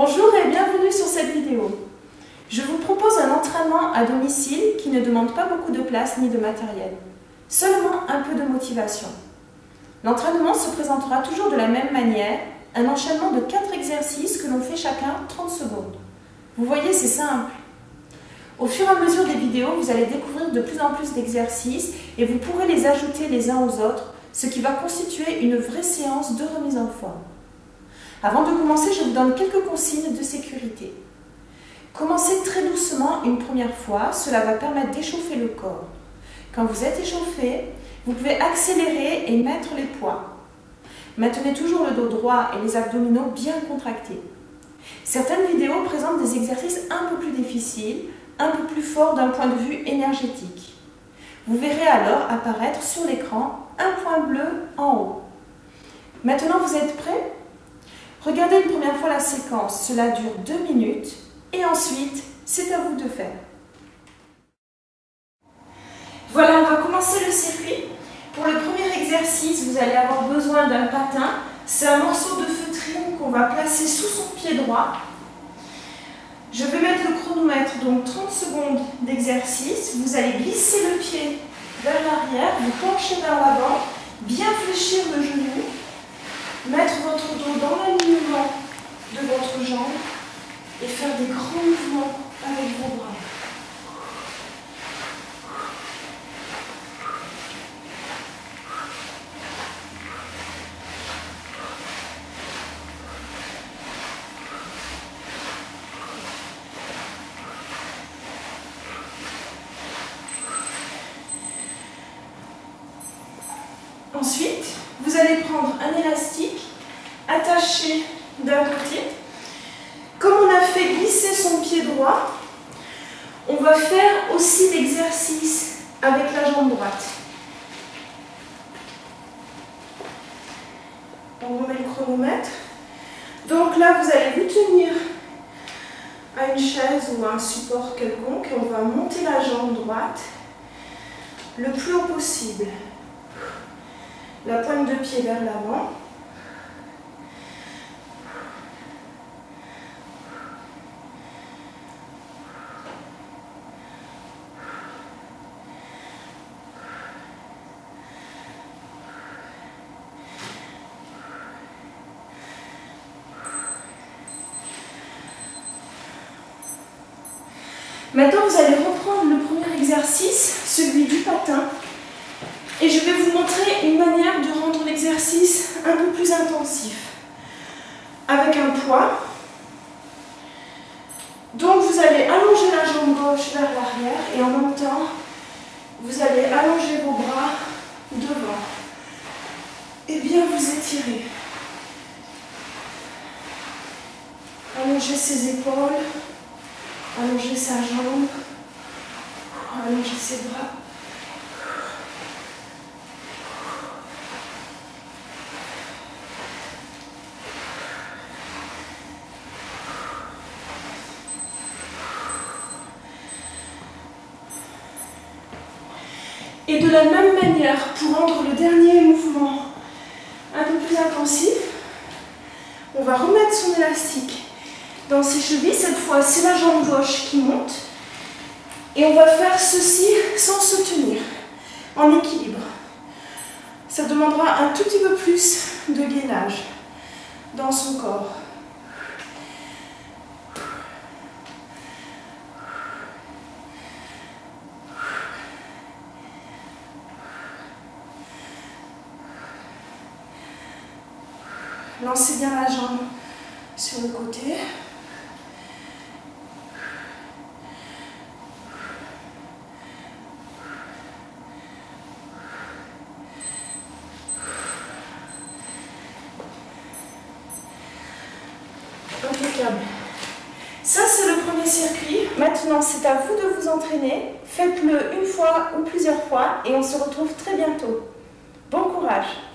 Bonjour et bienvenue sur cette vidéo. Je vous propose un entraînement à domicile qui ne demande pas beaucoup de place ni de matériel, seulement un peu de motivation. L'entraînement se présentera toujours de la même manière, un enchaînement de 4 exercices que l'on fait chacun 30 secondes. Vous voyez, c'est simple. Au fur et à mesure des vidéos, vous allez découvrir de plus en plus d'exercices et vous pourrez les ajouter les uns aux autres, ce qui va constituer une vraie séance de remise en forme. Avant de commencer, je vous donne quelques consignes de sécurité. Commencez très doucement une première fois, cela va permettre d'échauffer le corps. Quand vous êtes échauffé, vous pouvez accélérer et mettre les poids. Maintenez toujours le dos droit et les abdominaux bien contractés. Certaines vidéos présentent des exercices un peu plus difficiles, un peu plus forts d'un point de vue énergétique. Vous verrez alors apparaître sur l'écran un point bleu en haut. Maintenant, vous êtes prêts ? Regardez une première fois la séquence, cela dure 2 minutes et ensuite, c'est à vous de faire. Voilà, on va commencer le circuit. Pour le premier exercice, vous allez avoir besoin d'un patin. C'est un morceau de feutrine qu'on va placer sous son pied droit. Je vais mettre le chronomètre, donc 30 secondes d'exercice. Vous allez glisser le pied vers l'arrière, vous penchez vers l'avant, bien fléchir le genou, mettre votre dos dans l'alignement de votre jambe et faire des grands mouvements avec vos bras. Ensuite, vous allez prendre un élastique attaché d'un côté. Comme on a fait glisser son pied droit, on va faire aussi l'exercice avec la jambe droite. On remet le chronomètre. Donc là, vous allez vous tenir à une chaise ou à un support quelconque et on va monter la jambe droite le plus haut possible. La pointe de pied vers l'avant. Maintenant, vous allez reprendre le premier exercice, celui du patin. Et je vais vous montrer une manière de rendre l'exercice un peu plus intensif. Avec un poids. Donc vous allez allonger la jambe gauche vers l'arrière et en même temps, vous allez allonger vos bras devant. Et bien vous étirer. Allonger ses épaules, allonger sa jambe, allonger ses bras. Et de la même manière, pour rendre le dernier mouvement un peu plus intensif, on va remettre son élastique dans ses chevilles. Cette fois, c'est la jambe gauche qui monte. Et on va faire ceci sans se tenir, en équilibre. Ça demandera un tout petit peu plus de gainage dans son corps. Lancez bien la jambe sur le côté. Impeccable. Ça, c'est le premier circuit. Maintenant, c'est à vous de vous entraîner. Faites-le une fois ou plusieurs fois et on se retrouve très bientôt. Bon courage!